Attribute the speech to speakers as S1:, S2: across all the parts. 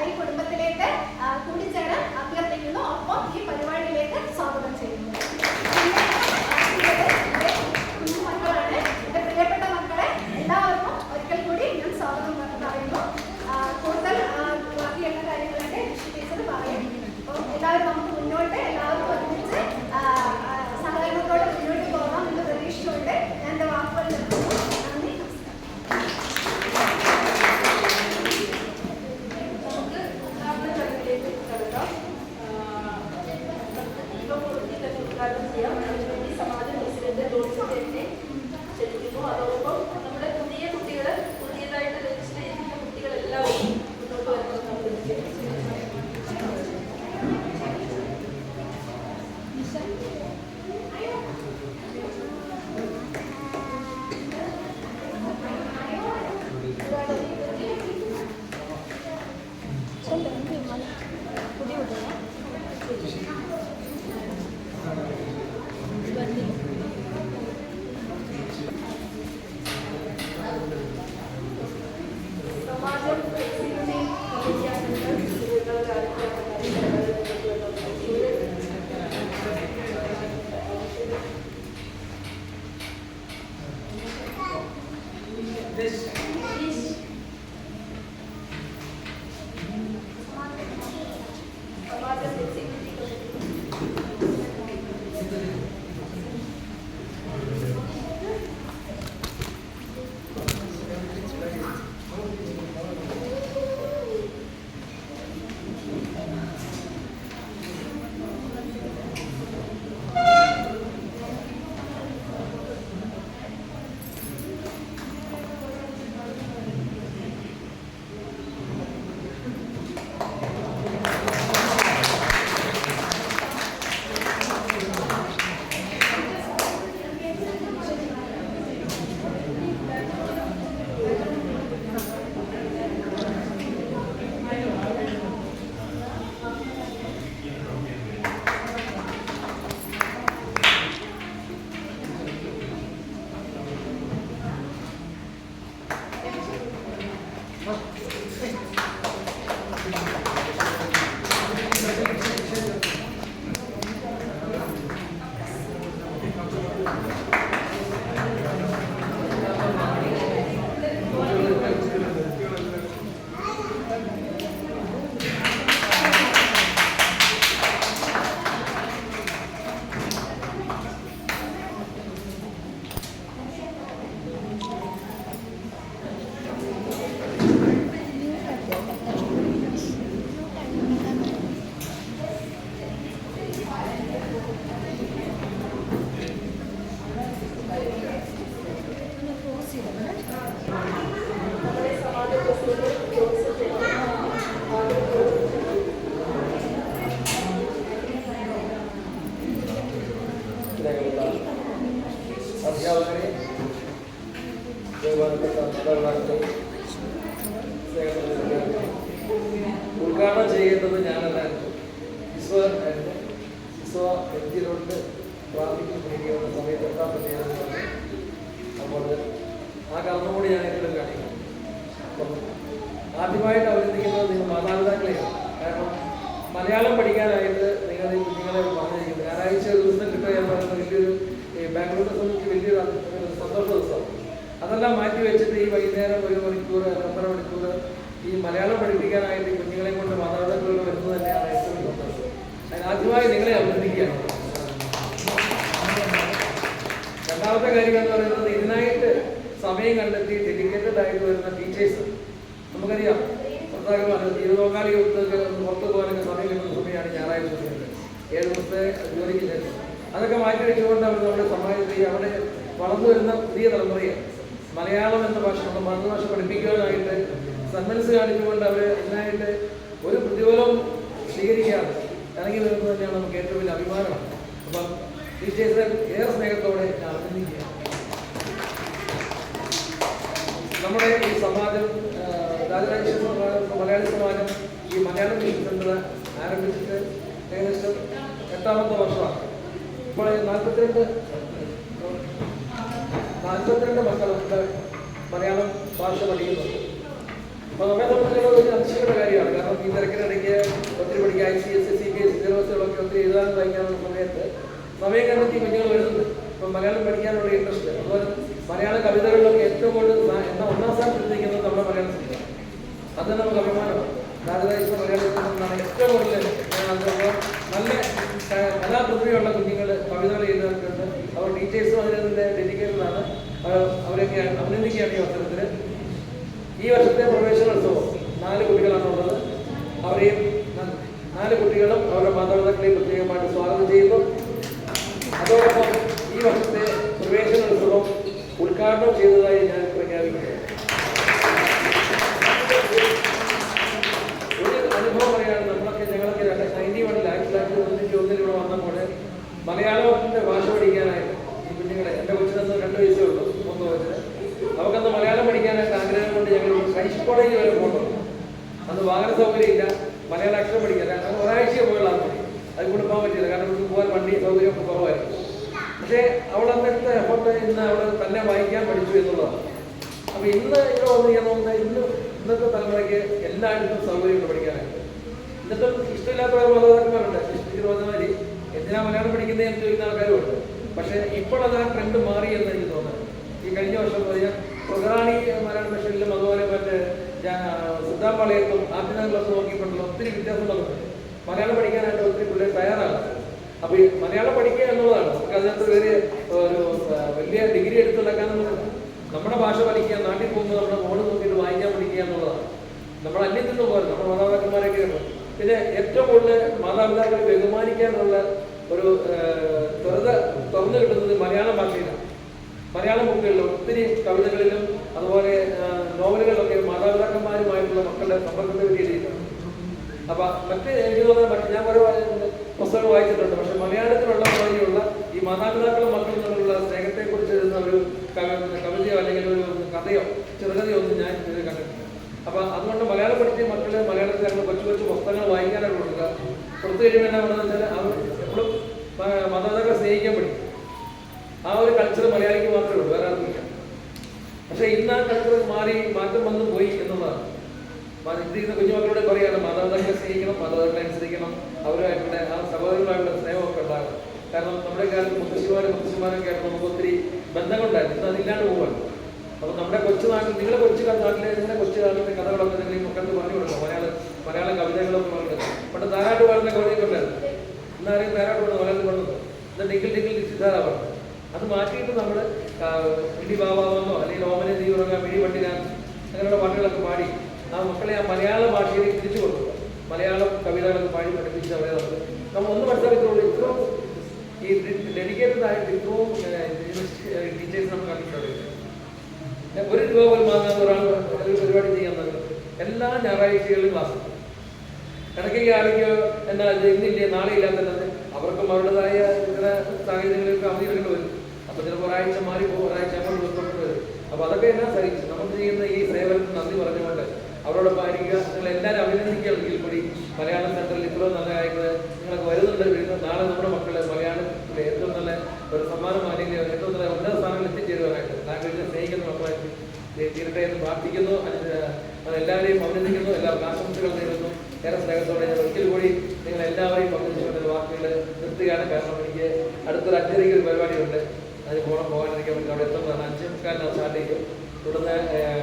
S1: ഈ കുടുംബത്തിലേക്ക് കൂടിച്ചേരാൻ അഭ്യർത്ഥിക്കുന്നു. ഒപ്പം ഈ പരിപാടിയിലേക്ക് സ്വാഗതം ചെയ്യുന്നു. മക്കളാണ്, എന്റെ പ്രിയപ്പെട്ട മക്കളെ, എല്ലാവർക്കും ഒരിക്കൽ കൂടി ഞാൻ സ്വാഗതം പറയുന്നു. കൂടുതൽ ബാക്കിയുള്ള കാര്യങ്ങളൊക്കെ ടീച്ചർ പറയും. അപ്പോൾ എല്ലാവരും നമുക്ക് മുന്നോട്ട് എല്ലാവർക്കും ഒരുമിച്ച് സഹകരണത്തോടെ മുന്നോട്ട് പോകാം എന്ന് പ്രതീക്ഷയുണ്ട്. ഞാൻ എൻ്റെ വാക്കുകൾ നിർത്തുന്നു. നന്ദി,
S2: സമാജ പ്രസിഡന്റ് ജോലിസെറ്റിനെ ക്ഷണിക്കുന്നു. അതോടൊപ്പം നമ്മുടെ പുതിയ കുട്ടികൾ, പുതിയതായിട്ട് രജിസ്റ്റർ ചെയ്യുന്ന കുട്ടികളെല്ലാവരും മുന്നോട്ട് വരുന്നത്.
S3: അധ്യാപകരെ, ബഹുമാനപ്പെട്ട മാതാപിതാക്കളെ, ഉദ്ഘാടനം ചെയ്യേണ്ടത് ഞാനല്ലായിരുന്നു. ഇസ്വ എത്തിയിലോട്ട് ട്രാഫിക്കിൽ പിടിക്കുന്ന സമയത്ത് എത്താൻ പറ്റിയെന്ന് പറഞ്ഞു. അപ്പോൾ ആ കാരണം കൂടി ഞാൻ ഏറ്റവും കാണിക്കണം. അപ്പം ആദ്യമായിട്ട് അഭിനന്ദിക്കുന്നത് നിങ്ങൾ മാതാപിതാക്കളെയാണ്. കാരണം മലയാളം പഠിക്കാനായിട്ട് നിങ്ങൾ ഈ കുഞ്ഞുങ്ങളെ പറഞ്ഞിരിക്കുന്നത് ഞായറാഴ്ച ഒരു ദിവസം കിട്ടുക എന്ന് പറയുന്നത് വലിയൊരു ബാംഗ്ലൂരിനെ സംബന്ധിച്ച് വലിയൊരു സന്തോഷ ദിവസമാണ്. അതെല്ലാം മാറ്റി വെച്ചിട്ട് ഈ വൈകുന്നേരം 1 മണിക്കൂർ 1.5 മണിക്കൂർ ഈ മലയാളം പഠിപ്പിക്കാനായിട്ട് കുഞ്ഞുങ്ങളെ കൊണ്ട് മാതാപിതാക്കളോട് വരുന്നത് തന്നെയാണ് ഏറ്റവും സന്തോഷം. അതിനാദ്യമായി നിങ്ങളെ അഭിനന്ദിക്കുകയാണ്. രണ്ടാമത്തെ കാര്യം എന്ന് പറയുന്നത് ഇതിനായിട്ട് സമയം കണ്ടെത്തി ഡെഡിക്കേറ്റഡ് ആയിട്ട് വരുന്ന ടീച്ചേഴ്സ്. നമുക്കറിയാം, ഭർത്താക്കന്മാർ ജീവിതപങ്കാളി പുറത്തു പോകാനൊക്കെ സമയം കിട്ടുന്ന സമയമാണ് ഞായറാഴ്ച സമയത്ത് 7 ദിവസത്തെ ജോലിക്ക് ശേഷം. അതൊക്കെ മാറ്റി വെച്ചുകൊണ്ട് അവർ നമ്മുടെ സമാജത്തിൽ അവിടെ വളർന്നു വരുന്ന പുതിയ തലമുറയെ മലയാളം എന്ന ഭാഷ, നമ്മുടെ മാതൃഭാഷ പഠിപ്പിക്കാനായിട്ട് സന്മനസ് കാണിച്ചുകൊണ്ട് അവർ ഇതിനായിട്ട് ഒരു പ്രതിഫലവും സ്വീകരിക്കാതെ ഇറങ്ങി വരുന്നത് തന്നെയാണ് നമുക്ക് ഏറ്റവും വലിയ അഭിമാനമാണ്. അപ്പം ടീച്ചേഴ്സിനെ ഏറെ സ്നേഹത്തോടെ ഞാൻ അഭിനന്ദിക്കുക. നമ്മുടെ ഈ സമാജം, രാജരാജേശ്വര മലയാളി സമാജം ഈ മലയാളം ട്യൂഷൻ സെന്റർ ആരംഭിച്ചിട്ട് ഏകദേശം 8ാമത്തെ വർഷമാണ്. ഇപ്പോൾ 42 മക്കളുണ്ട് മലയാളം ഭാഷ പഠിക്കുന്നുണ്ട്. അപ്പോൾ നമ്മളെ സംബന്ധിച്ചുള്ള ഒരു അതിശയയുടെ കാര്യമാണ്. കാര്യമാണ്. കാരണം ഈ തിരക്കിനിടയ്ക്ക് ഒത്തിരി പഠിക്കുക ICSE, CBSE സിലബസുകളൊക്കെ ഒത്തിരി എഴുതാനും വായിക്കാനുള്ള സമയത്ത് സമയം കണ്ടെത്തി കുഞ്ഞുങ്ങൾ വരുന്നുണ്ട്. ഇപ്പം മലയാളം പഠിക്കാനുള്ള ഇൻട്രസ്റ്റ്, അതുപോലെ മലയാള കവിതകളിലൊക്കെ ഏറ്റവും കൂടുതൽ ഒന്നാം സ്ഥാനത്ത് എത്തിക്കുന്നത് നമ്മുടെ മലയാളം സിനിമ. അത് നമുക്ക് അഭിമാനമാണ്. ഭാരതദേശ മലയാളത്തിൽ നിന്നാണ് ഏറ്റവും കൂടുതൽ നല്ല കലാപ്രതിഭയുള്ള കുഞ്ഞുങ്ങൾ കവിതകൾ എഴുതാറുണ്ട്. അവർ ടീച്ചേഴ്സും അതിൻ്റെ ഡെഡിക്കേറ്റഡാണ്. അവരൊക്കെ അഭിനന്ദിക്കുകയാണ് ഈ അവസരത്തിൽ. ഈ വർഷത്തെ പ്രവേശനോത്സവം 4 കുട്ടികളാണുള്ളത്. അവരെയും 4 കുട്ടികളും അവരുടെ മാതാപിതാക്കളെയും പ്രത്യേകമായിട്ട് സ്വാഗതം ചെയ്യുന്നു. അതോടൊപ്പം ഈ വർഷത്തെ പ്രവേശനോത്സവം ഉദ്ഘാടനം ചെയ്തതായി ഞാൻ പ്രഖ്യാപിക്കുന്നു. ഒരു അനുഭവം പറയുകയാണ്. ഞങ്ങളൊക്കെ 1991 ഇവിടെ വന്നപ്പോൾ മലയാളത്തിന്റെ ഭാഷ പഠിക്കാനായിട്ട് ഈ കുഞ്ഞുങ്ങളെ, എൻ്റെ കൊച്ചിനന്ന് 2 വയസ്സേ ഉള്ളൂ, 3 വയസ്സിന്, അവൾക്കന്ന് മലയാളം പഠിക്കാനായിട്ട് ആഗ്രഹം കൊണ്ട് ഞങ്ങൾ ക്രൈസ്റ്റ് കോളേജ് വരെ പോകുന്നു. അന്ന് വാഹന സൗകര്യം ഇല്ല, മലയാള അക്ഷരം പഠിക്കാൻ ഒരാഴ്ചയെ പോയുള്ളതാണ്. അത് കൊണ്ട് പോകാൻ പറ്റില്ല, കാരണം നമുക്ക് പോകാൻ വണ്ടി സൗകര്യമൊക്കെ കുറവായിരുന്നു. പക്ഷേ അവളന്നെടുത്ത എഫർട്ട് ഇന്ന് അവൾ തന്നെ വായിക്കാൻ പഠിച്ചു എന്നുള്ളതാണ്. അപ്പോൾ ഇന്ന് ഇവിടെ വന്ന് ചെയ്യാൻ നോക്കുന്നത് ഇന്നത്തെ തലമുറയ്ക്ക് എല്ലായിടത്തും സൗകര്യമുണ്ട് പഠിക്കാനായിട്ട്. എന്നിട്ടും ഇഷ്ടമില്ലാത്ത മാതാപിതാക്കന്മാരുണ്ട്. ഇഷ്ടത്തിന് പറഞ്ഞ മാതിരി എന്തിനാ മലയാളം പഠിക്കുന്നതെന്ന് ചോദിക്കുന്ന ആൾക്കാരുമുണ്ട്. പക്ഷേ ഇപ്പോൾ അത് ആ ട്രെൻഡ് മാറി എന്ന് എനിക്ക് തോന്നുന്നത്. ഈ കഴിഞ്ഞ വർഷം പറയാം പ്രധാനി മലയാളം ഭാഷയിലും അതുപോലെ മറ്റേ സിദ്ധാംപാളയത്തും ആദ്യ ക്ലാസ് നോക്കിയിട്ടുള്ള ഒത്തിരി വ്യത്യാസം വന്നിട്ടുണ്ട്. മലയാളം പഠിക്കാനായിട്ട് ഒത്തിരി പിള്ളേർ തയ്യാറാണ്. അപ്പോൾ ഈ മലയാളം പഠിക്കുക എന്നുള്ളതാണ്. നമുക്ക് അതിനകത്ത് വേറെ ഒരു വലിയ ഡിഗ്രി എടുത്തുണ്ടാക്കാന്നുള്ളത്. നമ്മുടെ ഭാഷ പഠിക്കുക, നാട്ടിൽ പോകുമ്പോൾ നമ്മുടെ മോഡ് നോക്കിയിട്ട് വായിക്കാൻ പഠിക്കുക എന്നുള്ളതാണ്. നമ്മൾ അന്യം നിന്ന് പോകരുത്. നമ്മുടെ മാതാപിതാക്കന്മാരൊക്കെ ഉണ്ട്. പിന്നെ ഏറ്റവും കൂടുതൽ മാതാപിതാക്കളെ ബഹുമാനിക്കാനുള്ള ഒരു തുറന്നു കിട്ടുന്നത് മലയാള ഭാഷയിലാണ്. മലയാളം ബുക്കുകളിലും ഒത്തിരി കവിതകളിലും അതുപോലെ നോവലുകളിലൊക്കെ മാതാപിതാക്കന്മാരുമായിട്ടുള്ള മക്കളുടെ സമ്പർക്കത്തെ പറ്റിയിട്ടുണ്ട്. അപ്പൊ എനിക്ക് തോന്നുന്നത് ഞാൻ കുറേ പുസ്തകങ്ങൾ വായിച്ചിട്ടുണ്ട്. പക്ഷെ മലയാളത്തിലുള്ള പോലെയുള്ള ഈ മാതാപിതാക്കളും മക്കളും തമ്മിലുള്ള സ്നേഹത്തെക്കുറിച്ച് എഴുതുന്ന ഒരു കവിതയോ അല്ലെങ്കിൽ ഒരു കഥയോ ചെറുകഥയോ ഒന്നും ഞാൻ ഇത് കണ്ടിട്ടില്ല. അപ്പൊ അതുകൊണ്ട് മലയാളം പഠിച്ച മക്കള് മലയാളത്തിൽ ഞങ്ങൾ കൊച്ചു പുസ്തകങ്ങൾ വായിക്കാനാണ് കൊടുക്കുക. കൊടുത്തു കഴിയുമ്പോൾ എന്നാ പറയുന്നത് വെച്ചാൽ അവർ എപ്പോഴും മാതാപിതാക്കളെ സ്നേഹിക്കാൻ പഠിക്കും. ആ ഒരു കൾച്ചർ മലയാളിക്ക് മാത്രമേ ഉള്ളൂ, വേറെ ആർക്കില്ല. പക്ഷെ ഇന്ന് ആ കൾച്ചർ മാറ്റം വന്നു പോയി എന്നുള്ളതാണ്. ഇതിരിക്കുന്ന കുഞ്ഞുമക്കളോട് പറയുകയാണ് മാതാപിതാക്കളെ സ്നേഹിക്കണം, മാതാപിതാക്കളെ അനുസരിക്കണം, അവരുമായിട്ടുള്ള ആ സഹോദരങ്ങളുമായിട്ടുള്ള സ്നേഹമൊക്കെ ഉണ്ടാകണം. കാരണം നമ്മുടെ കാലത്ത് മുത്തശ്ശിമാരൊക്കെ ആയിട്ട് നമുക്ക് ഒത്തിരി ബന്ധങ്ങളുണ്ടായിരുന്നു. ഇന്ന് അതില്ലാണ്ട് പോവുകയാണ്. അപ്പോൾ നമ്മുടെ കൊച്ചു നാട്ടിൽ, നിങ്ങളുടെ കൊച്ചു നാട്ടിലെ നിങ്ങളുടെ കൊച്ചു കാലത്തെ കഥകളൊക്കെ നിങ്ങൾ മക്കൾക്ക് പറഞ്ഞു കൊടുക്കണം. മലയാളം കവിതകളൊക്കെ പറഞ്ഞു കൊടുക്കണം. പണ്ട് താരാട്ട് പാടുന്ന കവിതയൊക്കെ ഉണ്ടായിരുന്നു. ഇന്നാരെയും താരാട്ട് പാടുന്നത് മലയാളത്തിൽ പാടുന്നത് ഇന്ന് ഡിങ്കിൾ ഡിങ്കിൾ സിദ്ധാരാണ്. അത് മാറ്റിയിട്ട് നമ്മൾ ഇടി ബാബാവെന്നോ അല്ലെങ്കിൽ ഓമനെ തീവ്രങ്ങ മിഴി പട്ടിനാൻ അങ്ങനെയുള്ള പാട്ടുകളൊക്കെ പാടി ആ മക്കളെ ആ മലയാള ഭാഷയിലേക്ക് തിരിച്ചു കൊടുക്കുക. മലയാളം കവിതകളൊക്കെ പാടി പഠിപ്പിച്ച് അവരെ നമ്മൾ ഒന്ന് മനസ്സിലാക്കിയിട്ടുള്ളൂ. ഇത്രയും ഈ ഡെഡിക്കേറ്റഡ് ആയിട്ട് ഇത്രയും ടീച്ചേഴ്സ് നമ്മൾ കണ്ടിട്ടുണ്ട്. 1 രൂപ പോലും വാങ്ങാത്ത ഒരാൾ ഒരു പരിപാടി ചെയ്യാൻ തന്നെ എല്ലാ ഞായറാഴ്ചകളിലും ക്ലാസ്. ഇടയ്ക്ക് ആരെങ്കിലും എന്നാ ഇന്നില്ലേ നാളെ ഇല്ലാത്തത് അവർക്കും അവരുടേതായ ഇങ്ങനെ സാഹചര്യങ്ങൾക്ക് അവധി എടുക്കേണ്ടി വരും. അപ്പോൾ ചിലപ്പോൾ ഒരാഴ്ച മാറി പോകും, ഒരാഴ്ച അങ്ങോട്ട് ബന്ധപ്പെട്ട് വരും. അപ്പോൾ അതൊക്കെ എന്നാ സഹിച്ചു നമുക്ക് ചെയ്യുന്ന ഈ സേവനത്തിന് നന്ദി പറഞ്ഞുകൊണ്ട് അവരോടൊപ്പം ആയിരിക്കുക. നിങ്ങൾ എല്ലാവരും അഭിനന്ദിക്കുകയാണെങ്കിൽ കൂടി മലയാളം സെൻറ്ററിൽ ഇത്രയും നല്ല കാര്യങ്ങൾ നിങ്ങൾക്ക് വരുന്നുണ്ട്. നാളെ നമ്മുടെ മക്കളെ മലയാളത്തിലെ ഏറ്റവും നല്ല ഒരു സമ്മാനം അല്ലെങ്കിൽ ഏറ്റവും നല്ല ഉന്നത സ്ഥാനങ്ങളിൽ എത്തിച്ചേരുവാനായിട്ട് ലാംഗ്വേജിനെ സ്നേഹിക്കുന്ന മക്കളായിട്ട് തീരട്ടെ എന്ന് പ്രാർത്ഥിക്കുന്നു. എല്ലാവരെയും അഭിനന്ദിക്കുന്നു. എല്ലാവർക്കും ആശംസകൾ നേരുന്നു. ഏറെ സ്നേഹത്തോടെ ഞാൻ ഒരിക്കൽ കൂടി നിങ്ങൾ എല്ലാവരെയും അഭിനന്ദിച്ചുകൊണ്ട് വാക്കുകൾ നിർത്തുകയാണ്. കാരണം എനിക്ക് അടുത്തൊരു 5:30 ഒരു പരിപാടിയുണ്ട്. അതിന് പോകാനിരിക്കാൻ വേണ്ടി അവിടെ എത്തുന്നതാണ്. 5:45 സ്റ്റാർട്ട് ചെയ്യും. തുടർന്ന്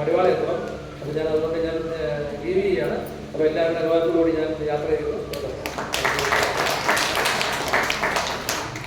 S3: മടിവാള എത്തണം. അപ്പോൾ ഞാൻ അതുകൊണ്ട് ഞാൻ ലീവ് ചെയ്യുകയാണ്. അപ്പോൾ എല്ലാവരുടെ അനുവാദത്തോടുകൂടി ഞാൻ യാത്ര ചെയ്തു.